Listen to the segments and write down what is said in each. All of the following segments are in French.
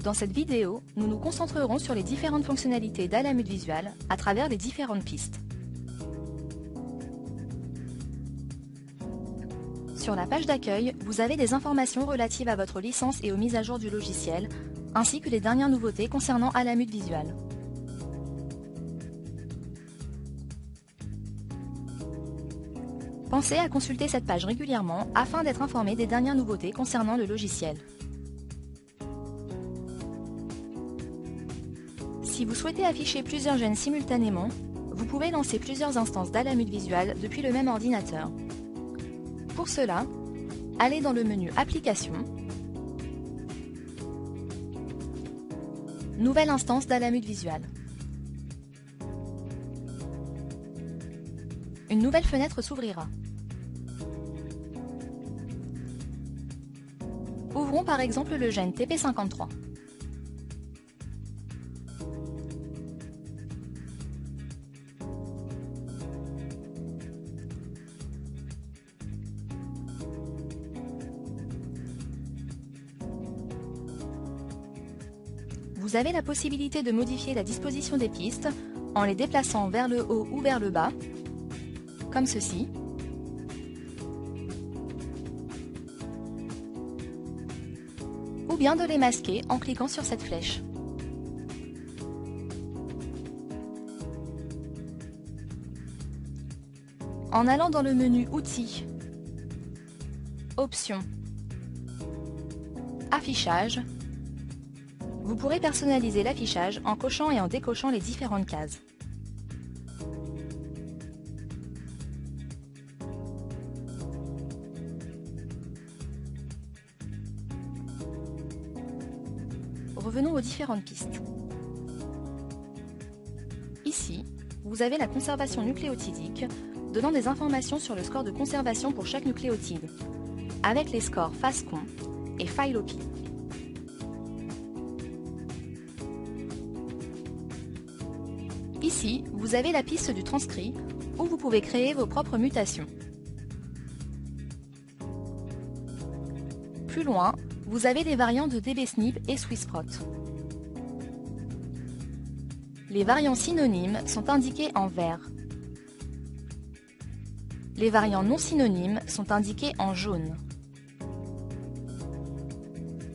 Dans cette vidéo, nous nous concentrerons sur les différentes fonctionnalités d'Alamut Visual à travers les différentes pistes. Sur la page d'accueil, vous avez des informations relatives à votre licence et aux mises à jour du logiciel, ainsi que les dernières nouveautés concernant Alamut Visual. Pensez à consulter cette page régulièrement afin d'être informé des dernières nouveautés concernant le logiciel. Si vous souhaitez afficher plusieurs gènes simultanément, vous pouvez lancer plusieurs instances d'Alamut Visual depuis le même ordinateur. Pour cela, allez dans le menu Applications, Nouvelle instance d'Alamut Visual. Une nouvelle fenêtre s'ouvrira. Ouvrons par exemple le gène TP53. Vous avez la possibilité de modifier la disposition des pistes en les déplaçant vers le haut ou vers le bas, comme ceci. Ou bien de les masquer en cliquant sur cette flèche. En allant dans le menu Outils, Options, Affichage, vous pourrez personnaliser l'affichage en cochant et en décochant les différentes cases. Revenons aux différentes pistes. Ici, vous avez la conservation nucléotidique, donnant des informations sur le score de conservation pour chaque nucléotide, avec les scores FASCON et PhyloP. Ici, vous avez la piste du transcrit, où vous pouvez créer vos propres mutations. Plus loin, vous avez les variants de DBSNP et Swissprot. Les variants synonymes sont indiqués en vert. Les variants non synonymes sont indiqués en jaune.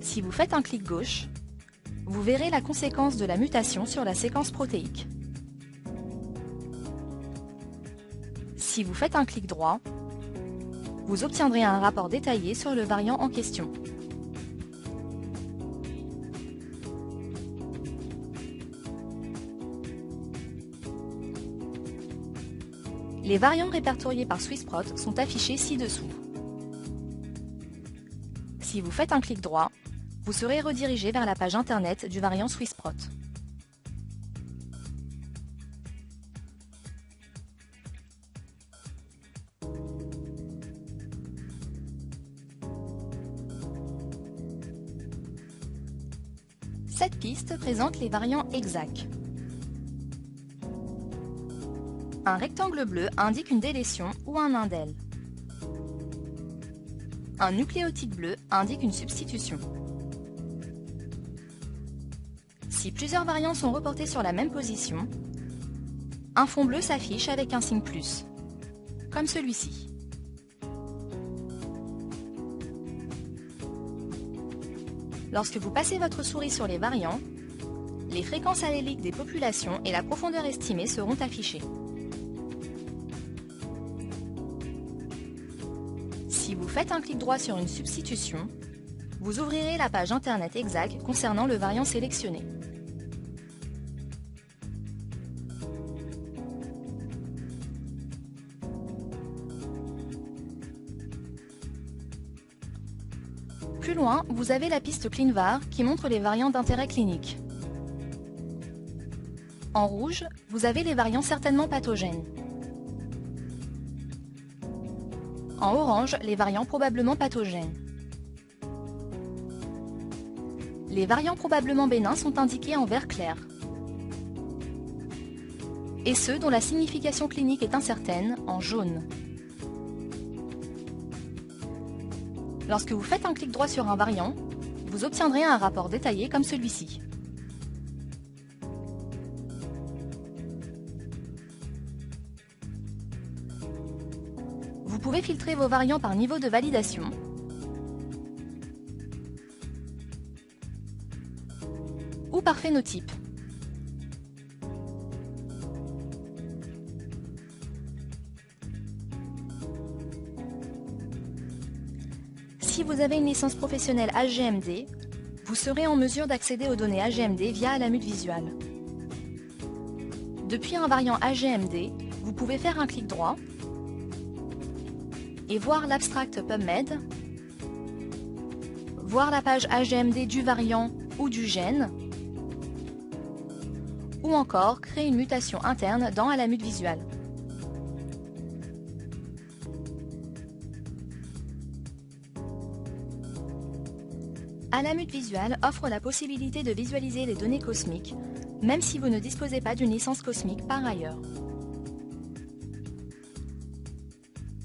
Si vous faites un clic gauche, vous verrez la conséquence de la mutation sur la séquence protéique. Si vous faites un clic droit, vous obtiendrez un rapport détaillé sur le variant en question. Les variants répertoriés par Swissprot sont affichés ci-dessous. Si vous faites un clic droit, vous serez redirigé vers la page internet du variant Swissprot. Cette piste présente les variants EXAC. Un rectangle bleu indique une délétion ou un indel. Un nucléotide bleu indique une substitution. Si plusieurs variants sont reportés sur la même position, un fond bleu s'affiche avec un signe plus, comme celui-ci. Lorsque vous passez votre souris sur les variants, les fréquences alléliques des populations et la profondeur estimée seront affichées. Si vous faites un clic droit sur une substitution, vous ouvrirez la page internet EXAC concernant le variant sélectionné. Plus loin, vous avez la piste ClinVar qui montre les variants d'intérêt clinique. En rouge, vous avez les variants certainement pathogènes. En orange, les variants probablement pathogènes. Les variants probablement bénins sont indiqués en vert clair. Et ceux dont la signification clinique est incertaine, en jaune. Lorsque vous faites un clic droit sur un variant, vous obtiendrez un rapport détaillé comme celui-ci. Vous pouvez filtrer vos variants par niveau de validation ou par phénotype. Si vous avez une licence professionnelle HGMD, vous serez en mesure d'accéder aux données HGMD via Alamut Visual. Depuis un variant HGMD, vous pouvez faire un clic droit et voir l'abstract PubMed, voir la page HGMD du variant ou du gène, ou encore créer une mutation interne dans Alamut Visual. Alamut Visual offre la possibilité de visualiser les données cosmiques, même si vous ne disposez pas d'une licence cosmique par ailleurs.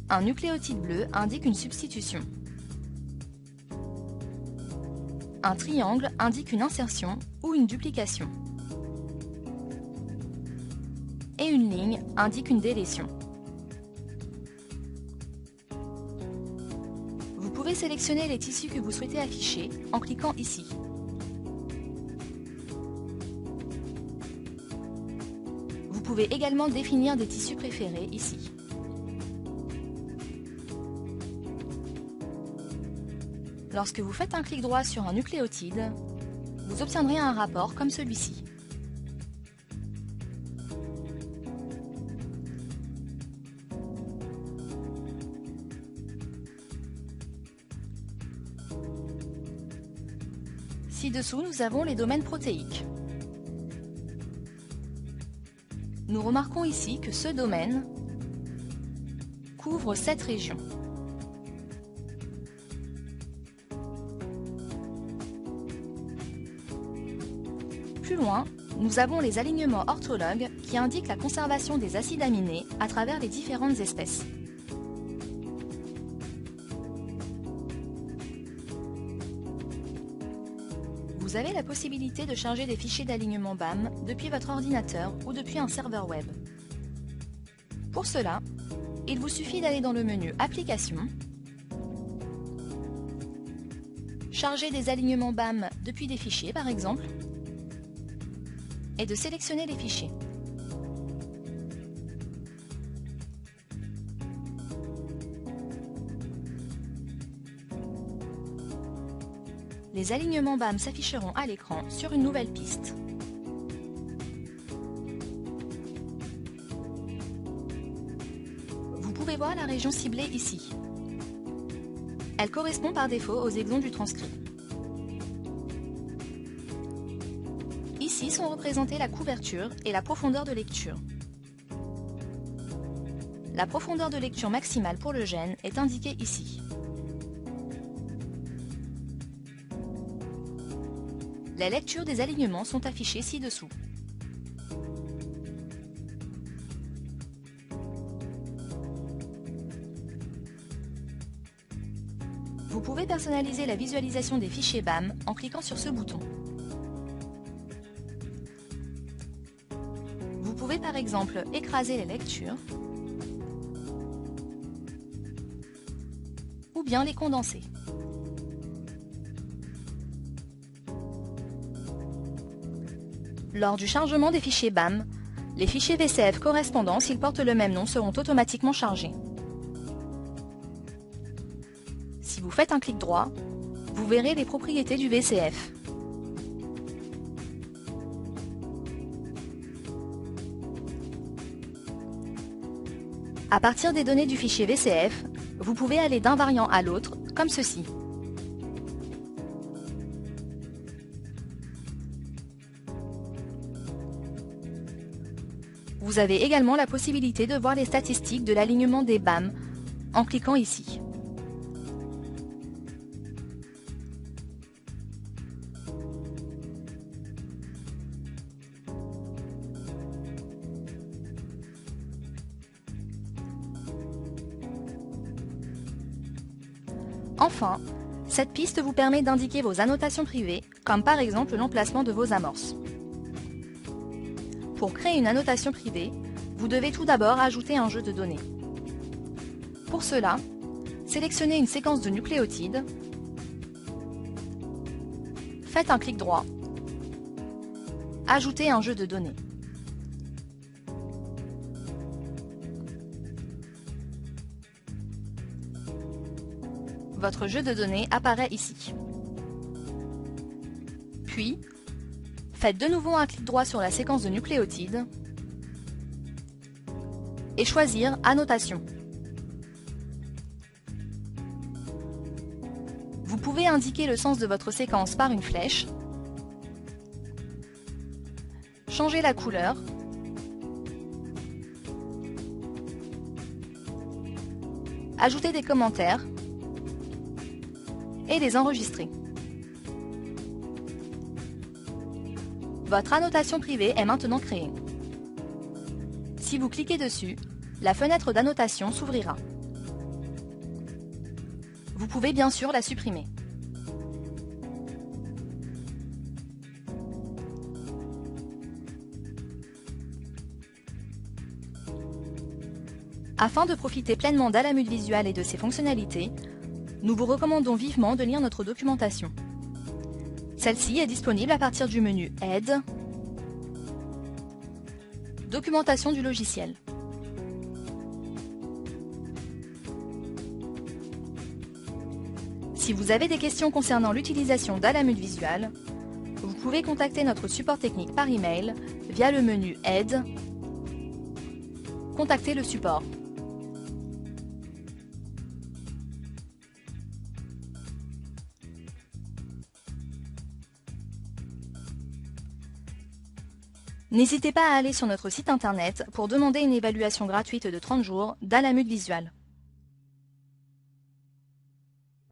Un nucléotide bleu indique une substitution. Un triangle indique une insertion ou une duplication. Et une ligne indique une délétion. Vous pouvez sélectionner les tissus que vous souhaitez afficher en cliquant ici. Vous pouvez également définir des tissus préférés ici. Lorsque vous faites un clic droit sur un nucléotide, vous obtiendrez un rapport comme celui-ci. Ci-dessous, nous avons les domaines protéiques. Nous remarquons ici que ce domaine couvre 7 régions. Plus loin, nous avons les alignements orthologues qui indiquent la conservation des acides aminés à travers les différentes espèces. Vous avez la possibilité de charger des fichiers d'alignement BAM depuis votre ordinateur ou depuis un serveur web. Pour cela, il vous suffit d'aller dans le menu Applications, charger des alignements BAM depuis des fichiers par exemple, et de sélectionner les fichiers. Les alignements BAM s'afficheront à l'écran sur une nouvelle piste. Vous pouvez voir la région ciblée ici. Elle correspond par défaut aux exons du transcrit. Ici sont représentées la couverture et la profondeur de lecture. La profondeur de lecture maximale pour le gène est indiquée ici. Les lectures des alignements sont affichées ci-dessous. Vous pouvez personnaliser la visualisation des fichiers BAM en cliquant sur ce bouton. Vous pouvez par exemple écraser les lectures ou bien les condenser. Lors du chargement des fichiers BAM, les fichiers VCF correspondants, s'ils portent le même nom, seront automatiquement chargés. Si vous faites un clic droit, vous verrez les propriétés du VCF. À partir des données du fichier VCF, vous pouvez aller d'un variant à l'autre, comme ceci. Vous avez également la possibilité de voir les statistiques de l'alignement des BAM en cliquant ici. Enfin, Cette piste vous permet d'indiquer vos annotations privées, comme par exemple l'emplacement de vos amorces. Pour créer une annotation privée, vous devez tout d'abord ajouter un jeu de données. Pour cela, sélectionnez une séquence de nucléotides, faites un clic droit, ajoutez un jeu de données. Votre jeu de données apparaît ici. Puis, faites de nouveau un clic droit sur la séquence de nucléotides et choisir Annotation. Vous pouvez indiquer le sens de votre séquence par une flèche, changer la couleur, ajouter des commentaires et les enregistrer. Votre annotation privée est maintenant créée. Si vous cliquez dessus, la fenêtre d'annotation s'ouvrira. Vous pouvez bien sûr la supprimer. Afin de profiter pleinement d'Alamut Visual et de ses fonctionnalités, nous vous recommandons vivement de lire notre documentation. Celle-ci est disponible à partir du menu Aide, Documentation du logiciel. Si vous avez des questions concernant l'utilisation d'Alamut Visual, vous pouvez contacter notre support technique par email via le menu Aide, Contacter le support. N'hésitez pas à aller sur notre site internet pour demander une évaluation gratuite de 30 jours d'Alamut Visual.